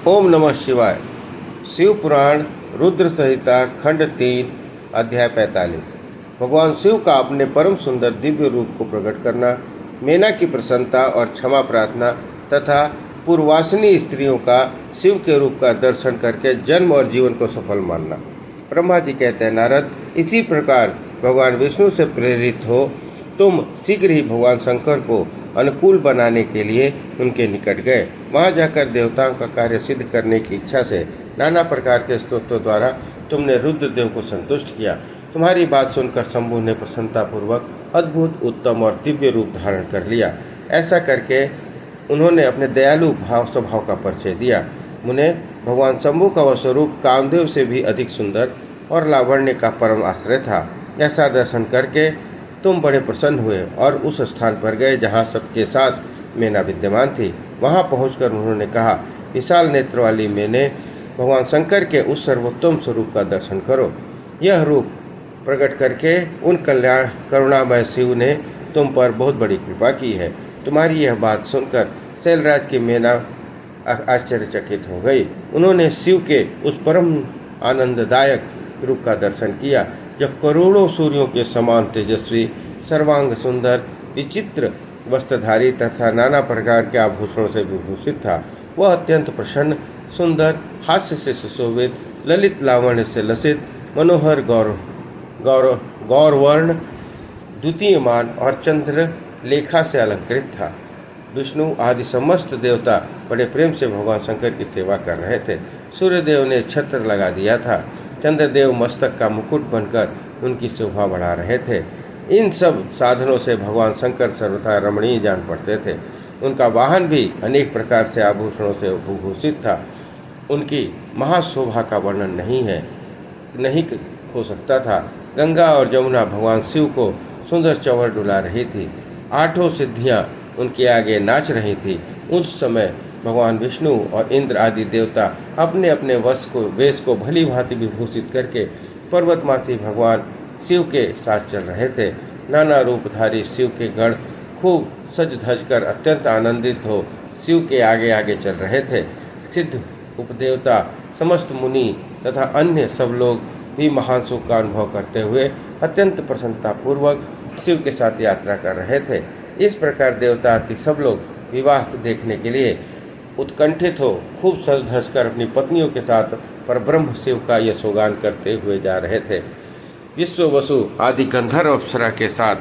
ओम नमः शिवाय। शिव पुराण रुद्र संहिता खंड 3 अध्याय 45। भगवान शिव का अपने परम सुंदर दिव्य रूप को प्रकट करना, मेना की प्रसन्नता और क्षमा प्रार्थना तथा पूर्वासिनी स्त्रियों का शिव के रूप का दर्शन करके जन्म और जीवन को सफल मानना। ब्रह्मा जी कहते हैं, नारद, इसी प्रकार भगवान विष्णु से प्रेरित हो तुम शीघ्र ही भगवान शंकर को अनुकूल बनाने के लिए उनके निकट गए। वहां जाकर देवताओं का कार्य सिद्ध करने की इच्छा से नाना प्रकार के स्तोत्रों द्वारा तुमने रुद्रदेव को संतुष्ट किया। तुम्हारी बात सुनकर शंभु ने प्रसन्नतापूर्वक अद्भुत, उत्तम और दिव्य रूप धारण कर लिया। ऐसा करके उन्होंने अपने दयालु स्वभाव का परिचय दिया। मुने, भगवान शंभु का वह स्वरूप कामदेव से भी अधिक सुंदर और लावण्य का परम आश्रय था। ऐसा दर्शन करके तुम बड़े प्रसन्न हुए और उस स्थान पर गए जहाँ सबके साथ मेना विद्यमान थी। वहाँ पहुंचकर उन्होंने कहा, विशाल नेत्र वाली मैंने भगवान शंकर के उस सर्वोत्तम स्वरूप का दर्शन करो। यह रूप प्रकट करके उन करुणामय शिव ने तुम पर बहुत बड़ी कृपा की है। तुम्हारी यह बात सुनकर शैलराज की मैना आश्चर्यचकित हो गई। उन्होंने शिव के उस परम आनंददायक रूप का दर्शन किया जो करोड़ों सूर्यों के समान तेजस्वी, सर्वांग सुंदर, विचित्र वस्त्रधारी तथा नाना प्रकार के आभूषणों से विभूषित था। वह अत्यंत प्रसन्न, सुंदर, हास्य से सुशोभित, ललित लावण्य से लसित, मनोहर गौरवर्ण, द्वितीयमान और चंद्र लेखा से अलंकृत था। विष्णु आदि समस्त देवता बड़े प्रेम से भगवान शंकर की सेवा कर रहे थे। सूर्यदेव ने छत्र लगा दिया था। चंद्रदेव मस्तक का मुकुट बनकर उनकी शोभा बढ़ा रहे थे। इन सब साधनों से भगवान शंकर सर्वथा रमणीय जान पड़ते थे। उनका वाहन भी अनेक प्रकार से आभूषणों से भूषित था। उनकी महाशोभा का वर्णन नहीं हो सकता था। गंगा और जमुना भगवान शिव को सुंदर चंवर डुला रही थी। 8 सिद्धियां उनके आगे नाच रही थी। उस समय भगवान विष्णु और इंद्र आदि देवता अपने अपने वेश को भली भांति विभूषित करके पर्वतमासी भगवान शिव के साथ चल रहे थे। नाना रूपधारी शिव के गण खूब सज धज कर अत्यंत आनंदित हो शिव के आगे आगे चल रहे थे। सिद्ध, उपदेवता, समस्त मुनि तथा अन्य सब लोग भी महान सुख का अनुभव करते हुए अत्यंत प्रसन्नतापूर्वक शिव के साथ यात्रा कर रहे थे। इस प्रकार देवता आदि सब लोग विवाह देखने के लिए उत्कंठित हो खूब सज धज कर अपनी पत्नियों के साथ परब्रह्म शिव का यशोगान करते हुए जा रहे थे। विश्व वसु आदि गंधर्व अप्सरा के साथ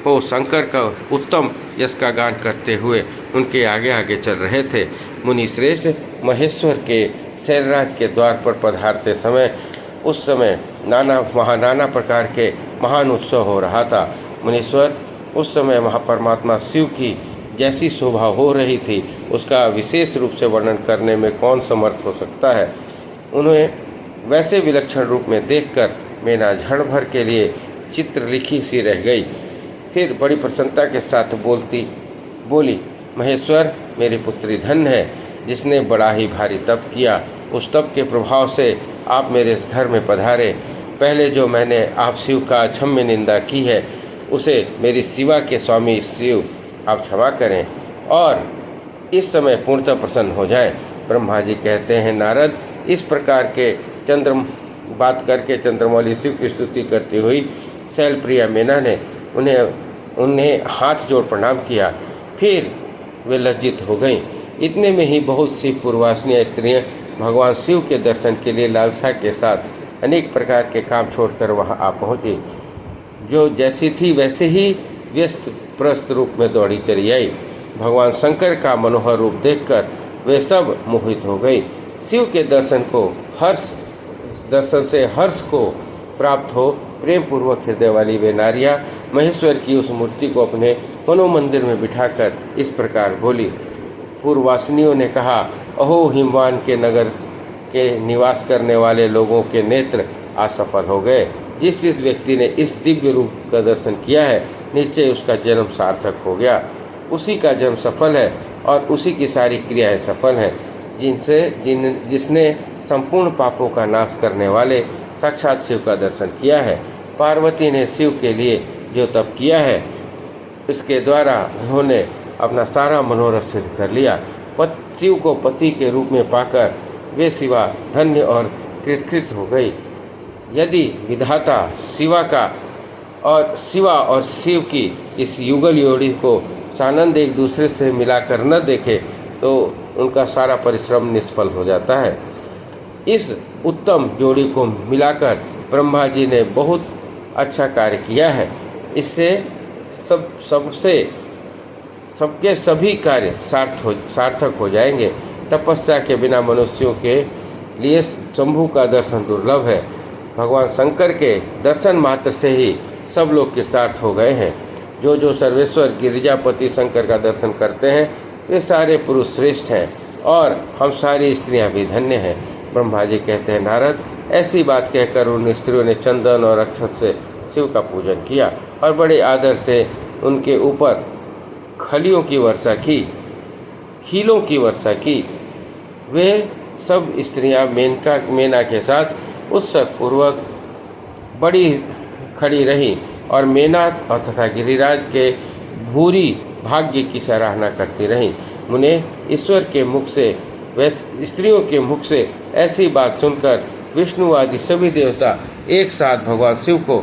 हो शंकर का उत्तम यश का गान करते हुए उनके आगे आगे चल रहे थे। मुनि श्रेष्ठ महेश्वर के शैलराज के द्वार पर पधारते समय उस समय नाना प्रकार के महान उत्सव हो रहा था। मुनीश्वर, उस समय महापरमात्मा शिव की जैसी शोभा हो रही थी उसका विशेष रूप से वर्णन करने में कौन समर्थ हो सकता है। उन्हें वैसे विलक्षण रूप में देखकर मैना क्षण भर के लिए चित्र लिखी सी रह गई। फिर बड़ी प्रसन्नता के साथ बोली, महेश्वर, मेरी पुत्री धन्य है जिसने बड़ा ही भारी तप किया। उस तप के प्रभाव से आप मेरे इस घर में पधारे। पहले जो मैंने आप शिव का क्षम्य निंदा की है उसे मेरी शिवा के स्वामी शिव आप क्षमा करें और इस समय पूर्णतः प्रसन्न हो जाएं। ब्रह्मा जी कहते हैं, नारद, इस प्रकार के बात करके चंद्रमौली शिव की स्तुति करती हुई शैलप्रिया मैना ने उन्हें हाथ जोड़ प्रणाम किया। फिर वे लज्जित हो गईं। इतने में ही बहुत सी पूर्वासिनी स्त्रियां भगवान शिव के दर्शन के लिए लालसा के साथ अनेक प्रकार के काम छोड़कर वहां आ पहुंची। जो जैसी थी वैसे ही व्यस्त प्रस्त रूप में दौड़ी चली आई। भगवान शंकर का मनोहर रूप देखकर वे सब मोहित हो गई। शिव के दर्शन से हर्ष को प्राप्त हो प्रेम पूर्वक हृदय वाली वे नारियां महेश्वर की उस मूर्ति को अपने मनोमंदिर में बिठाकर इस प्रकार बोली। पूर्ववासिनियों ने कहा, अहो, हिमवान के नगर के निवास करने वाले लोगों के नेत्र आज सफल हो गए। जिस व्यक्ति ने इस दिव्य रूप का दर्शन किया है निश्चय उसका जन्म सार्थक हो गया। उसी का जन्म सफल है और उसी की सारी क्रियाएं सफल हैं। जिसने संपूर्ण पापों का नाश करने वाले साक्षात शिव का दर्शन किया है। पार्वती ने शिव के लिए जो तप किया है इसके द्वारा उन्होंने अपना सारा मनोरथ सिद्ध कर लिया। शिव को पति के रूप में पाकर वे शिवा धन्य और कृतकृत हो गई। यदि विधाता शिवा और शिव की इस युगल जोड़ी को सानंद एक दूसरे से मिलाकर न देखे तो उनका सारा परिश्रम निष्फल हो जाता है। इस उत्तम जोड़ी को मिलाकर ब्रह्मा जी ने बहुत अच्छा कार्य किया है। इससे सबके सभी कार्य सार्थक हो जाएंगे। तपस्या के बिना मनुष्यों के लिए शंभु का दर्शन दुर्लभ है। भगवान शंकर के दर्शन मात्र से ही सब लोग कृतार्थ हो गए हैं। जो सर्वेश्वर गिरिजापति शंकर का दर्शन करते हैं वे सारे पुरुष श्रेष्ठ हैं और हम सारी स्त्रियां भी धन्य हैं। ब्रह्मा जी कहते हैं, नारद, ऐसी बात कहकर उन स्त्रियों ने चंदन और अक्षत से शिव का पूजन किया और बड़े आदर से उनके ऊपर खलियों की वर्षा की। वे सब स्त्रियां मेना के साथ उत्सव पूर्वक बड़ी खड़ी रहीं और मेना तथा गिरिराज के भूरी भाग्य की सराहना करती रहीं। मुने ईश्वर के मुख से स्त्रियों के मुख से ऐसी बात सुनकर विष्णु आदि सभी देवता एक साथ भगवान शिव को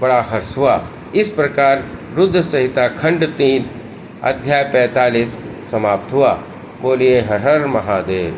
बड़ा हर्ष हुआ। इस प्रकार रुद्र संहिता खंड 3 अध्याय 45 समाप्त हुआ। बोलिए हर हर महादेव।